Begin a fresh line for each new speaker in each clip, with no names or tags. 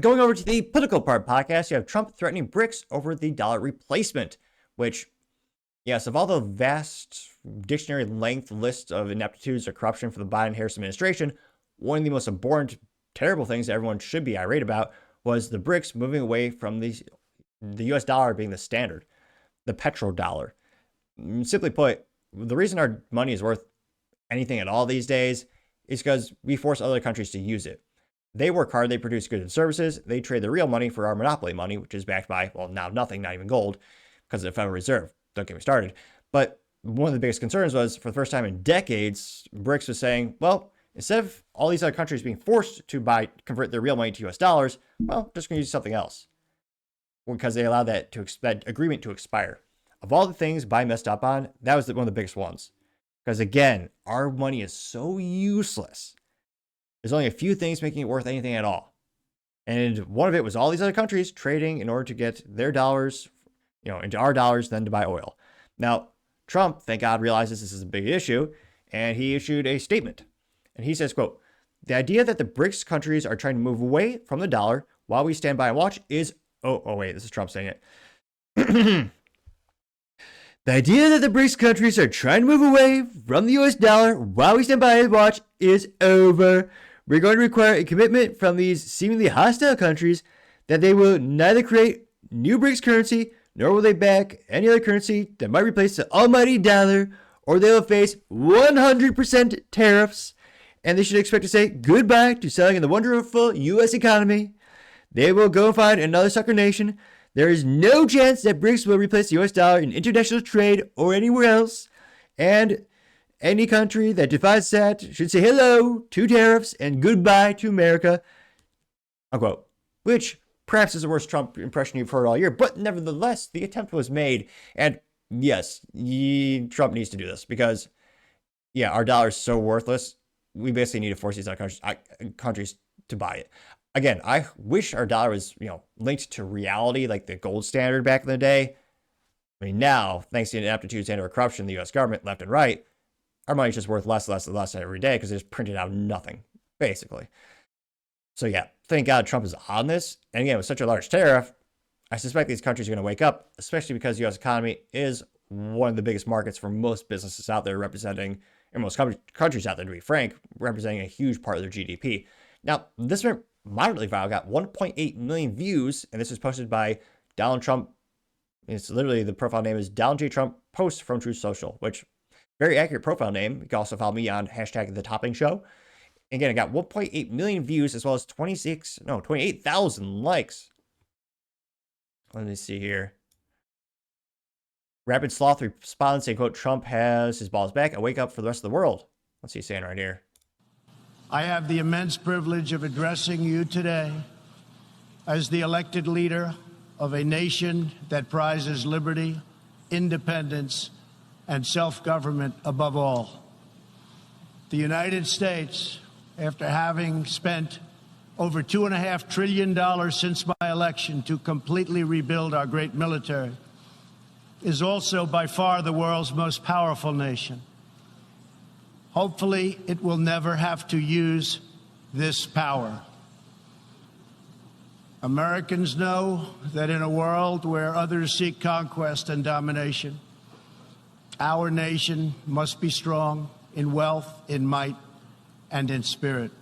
Going over to the political part podcast, you have Trump threatening BRICS over the dollar replacement, which, yes, of all the vast dictionary length list of ineptitudes or corruption for the Biden-Harris administration, one of the most abhorrent, terrible things that everyone should be irate about was the BRICS moving away from the US dollar being the standard, the petrodollar. Simply put, the reason our money is worth anything at all these days is because we force other countries to use it. They work hard, they produce goods and services, they trade the real money for our monopoly money, which is backed by, well, now nothing, not even gold, because of the Federal Reserve. Don't get me started. But one of the biggest concerns was, for the first time in decades, BRICS was saying, well, instead of all these other countries being forced to convert their real money to US dollars, well, just going to use something else. Because they allowed that agreement to expire. Of all the things Biden messed up on, that was one of the biggest ones. Because again, our money is so useless. There's only a few things making it worth anything at all. And one of it was all these other countries trading in order to get their dollars, into our dollars, then to buy oil. Now, Trump, thank God, realizes this is a big issue, and he issued a statement. And he says, quote, "The idea that the BRICS countries are trying to move away from the dollar while we stand by and watch is..." Oh, wait, this is Trump saying it. "The idea that the BRICS countries are trying to move away from the US dollar while we stand by and watch is over. We're going to require a commitment from these seemingly hostile countries that they will neither create new BRICS currency, nor will they back any other currency that might replace the almighty dollar, or they will face 100% tariffs, and they should expect to say goodbye to selling in the wonderful US economy. They will go find another sucker nation. There is no chance that BRICS will replace the US dollar in international trade or anywhere else, and any country that defies that should say hello to tariffs and goodbye to America," unquote. Which perhaps is the worst Trump impression you've heard all year, but nevertheless, the attempt was made. And yes, Trump needs to do this because, our dollar is so worthless. We basically need to force these other countries to buy it. Again, I wish our dollar was, linked to reality like the gold standard back in the day. I mean, now, thanks to ineptitudes and or corruption in the U.S. government, left and right, our money's just worth less and less every day because they just printed out nothing, basically. So thank God Trump is on this. And again, with such a large tariff, I suspect these countries are going to wake up, especially because the U.S. economy is one of the biggest markets for most businesses out there representing, and most countries out there, to be frank, representing a huge part of their GDP. Now, this went moderately viral, got 1.8 million views, and this was posted by Donald Trump. It's literally, the profile name is Donald J. Trump Post from Truth Social, which, very accurate profile name. You can also follow me on hashtag The Topping Show. Again, it got 1.8 million views as well as 28,000 likes. Let me see here. Rapid Sloth responds saying, quote, "Trump has his balls back. I wake up for the rest of the world." What's he saying right here?
"I have the immense privilege of addressing you today as the elected leader of a nation that prizes liberty, independence, and self-government above all. The United States, after having spent over $2.5 trillion since my election to completely rebuild our great military, is also by far the world's most powerful nation. Hopefully, it will never have to use this power. Americans know that in a world where others seek conquest and domination, our nation must be strong in wealth, in might, and in spirit.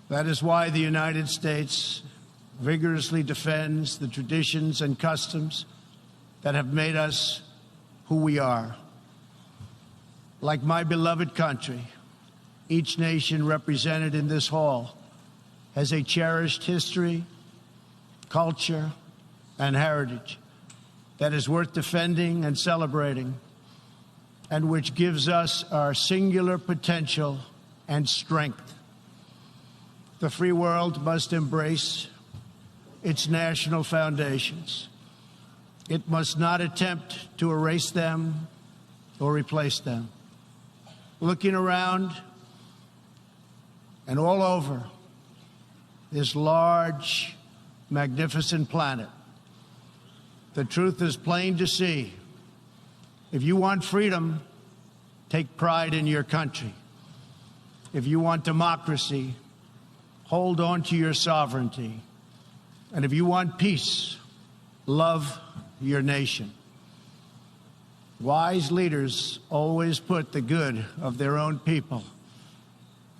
That is why the United States vigorously defends the traditions and customs that have made us who we are. Like my beloved country, each nation represented in this hall has a cherished history, culture, and heritage that is worth defending and celebrating, and which gives us our singular potential and strength. The free world must embrace its national foundations. It must not attempt to erase them or replace them. Looking around and all over this large, magnificent planet, the truth is plain to see. If you want freedom, take pride in your country. If you want democracy, hold on to your sovereignty. And if you want peace, love your nation. Wise leaders always put the good of their own people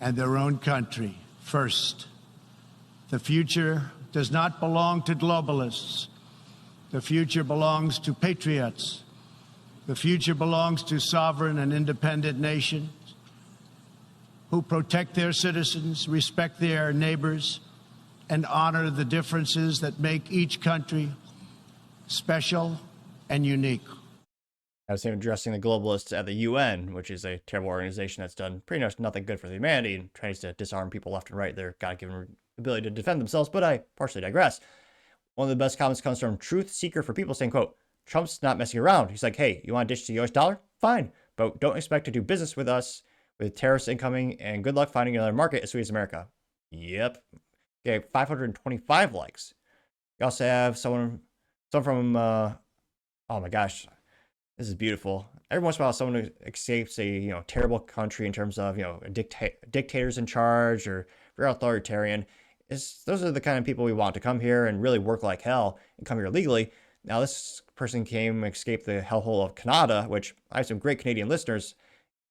and their own country first. The future does not belong to globalists. The future belongs to patriots. The future belongs to sovereign and independent nations who protect their citizens, respect their neighbors, and honor the differences that make each country special and unique.
I was addressing the globalists at the UN, which is a terrible organization that's done pretty much nothing good for humanity and tries to disarm people left and right, their God-given ability to defend themselves, but I partially digress. One of the best comments comes from Truth Seeker for People saying, quote, Trump's not messing around. He's like, hey, you want to ditch the US dollar? Fine, but don't expect to do business with us with tariffs incoming, and good luck finding another market as sweet as America. Yep. Okay, 525 likes. You also have someone from, oh my gosh, this is beautiful. Every once in a while, someone who escapes a terrible country in terms of dictators in charge or very authoritarian. Those are the kind of people we want to come here and really work like hell and come here legally. Now, this person escaped the hellhole of Canada, which I have some great Canadian listeners,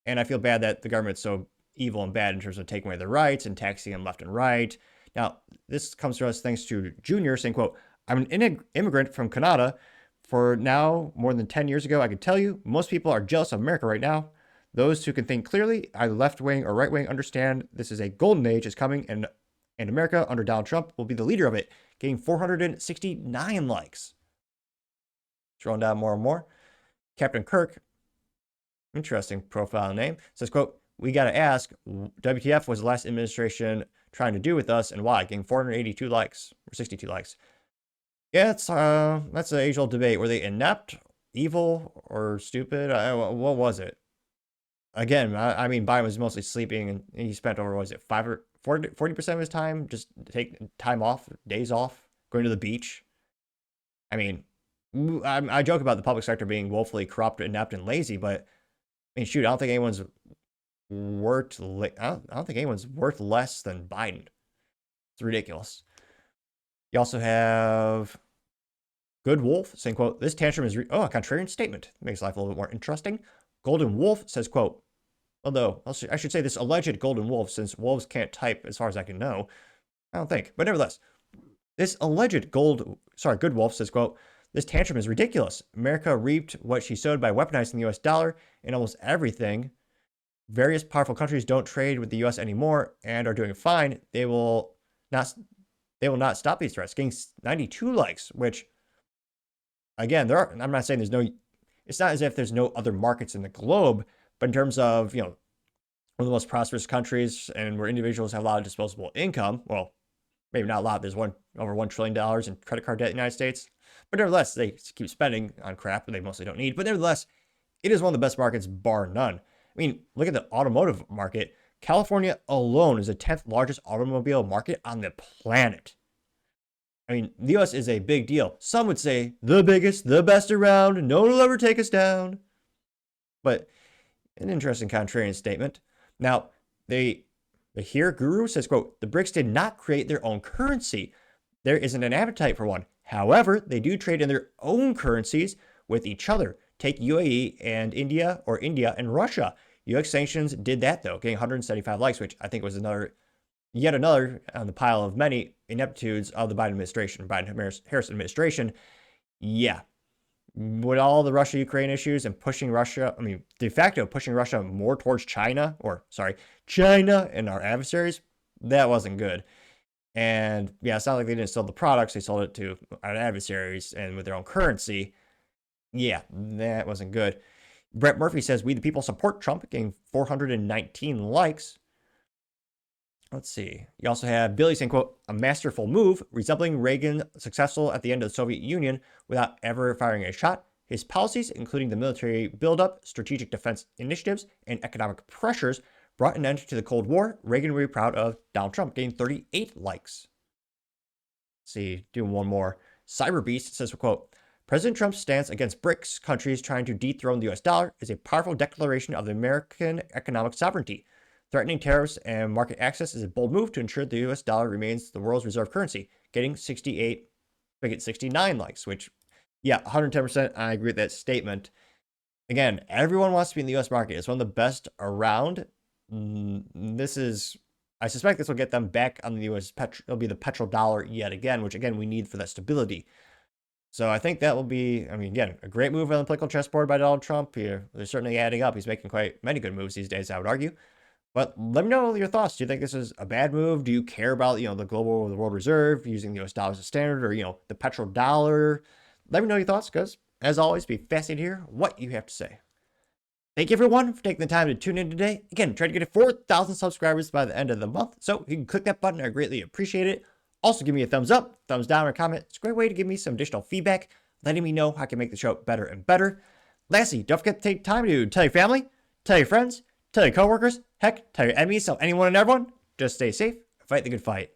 and I feel bad that the government's so evil and bad in terms of taking away their rights and taxing them left and right. Now, this comes to us thanks to Junior saying, quote, I'm an immigrant from Canada. For now, more than 10 years ago, I can tell you, most people are jealous of America right now. Those who can think clearly, either left-wing or right-wing, understand this is a golden age is coming, and America under Donald Trump will be the leader of it, getting 469 likes. Scrolling down more and more. Captain Kirk, interesting profile name, says, quote, we got to ask, WTF was the last administration trying to do with us and why? Getting 482 likes, or 62 likes. Yeah, that's an age-old debate. Were they inept, evil, or stupid? What was it? Again, I mean, Biden was mostly sleeping, and he spent over, 40% of his time just take time off, days off, going to the beach. I mean, I joke about the public sector being woefully corrupt, inept, and lazy, but I mean, shoot, I don't think anyone's worth less than Biden. It's ridiculous. You also have Good Wolf saying, quote, this tantrum is a contrarian statement. Makes life a little bit more interesting. Golden Wolf says, quote, although I should say this alleged Golden Wolf, since wolves can't type as far as I can know. I don't think. But nevertheless, this alleged Good Wolf says, quote, this tantrum is ridiculous. America reaped what she sowed by weaponizing the US dollar in almost everything. Various powerful countries don't trade with the US anymore and are doing fine. They will not stop these threats. Getting 92 likes, which, again, I'm not saying it's not as if there's no other markets in the globe, but in terms of, one of the most prosperous countries and where individuals have a lot of disposable income, well, maybe not a lot, there's over $1 trillion in credit card debt in the United States, but nevertheless, they keep spending on crap that they mostly don't need, but nevertheless, it is one of the best markets, bar none. I mean, look at the automotive market. California alone is the 10th largest automobile market on the planet. I mean, the US is a big deal. Some would say the biggest, the best around, no one will ever take us down. But an interesting contrarian statement. Now, the Here Guru says, quote, the BRICS did not create their own currency. There isn't an appetite for one. However, they do trade in their own currencies with each other. Take UAE and India, or India and Russia. US sanctions did that, though, getting 175 likes, which I think was yet another on the pile of many ineptitudes of the Biden-Harris administration. Yeah. With all the Russia-Ukraine issues and de facto pushing Russia more towards China and our adversaries, that wasn't good. And yeah, it's not like they didn't sell the products, they sold it to our adversaries and with their own currency. Yeah, that wasn't good. Brett Murphy says, we the people support Trump, getting 419 likes. Let's see. You also have Billy saying, quote, a masterful move, resembling Reagan successful at the end of the Soviet Union without ever firing a shot. His policies, including the military buildup, strategic defense initiatives, and economic pressures, brought an end to the Cold War. Reagan will be proud of Donald Trump, getting 38 likes. Let's see, doing one more. Cyberbeast says, quote, President Trump's stance against BRICS countries trying to dethrone the US dollar is a powerful declaration of the American economic sovereignty. Threatening tariffs and market access is a bold move to ensure the US dollar remains the world's reserve currency, getting 68, I get 69 likes, which, yeah, 110%. I agree with that statement. Again, everyone wants to be in the US market. It's one of the best around. I suspect this will get them back on the US it'll be the petrodollar yet again, which again, we need for that stability. So I think that will be, I mean, again, a great move on the political chessboard by Donald Trump here. They're certainly adding up. He's making quite many good moves these days, I would argue. But let me know your thoughts. Do you think this is a bad move? Do you care about, the world reserve, using the US dollar as a standard, or, the petrodollar? Let me know your thoughts, because as always, be fascinated to hear what you have to say. Thank you, everyone, for taking the time to tune in today. Again, try to get to 4,000 subscribers by the end of the month. So you can click that button. I greatly appreciate it. Also, give me a thumbs up, thumbs down, or comment. It's a great way to give me some additional feedback, letting me know how I can make the show better and better. Lastly, don't forget to take time to tell your family, tell your friends, tell your coworkers, heck, tell your enemies, tell anyone and everyone. Just stay safe, fight the good fight.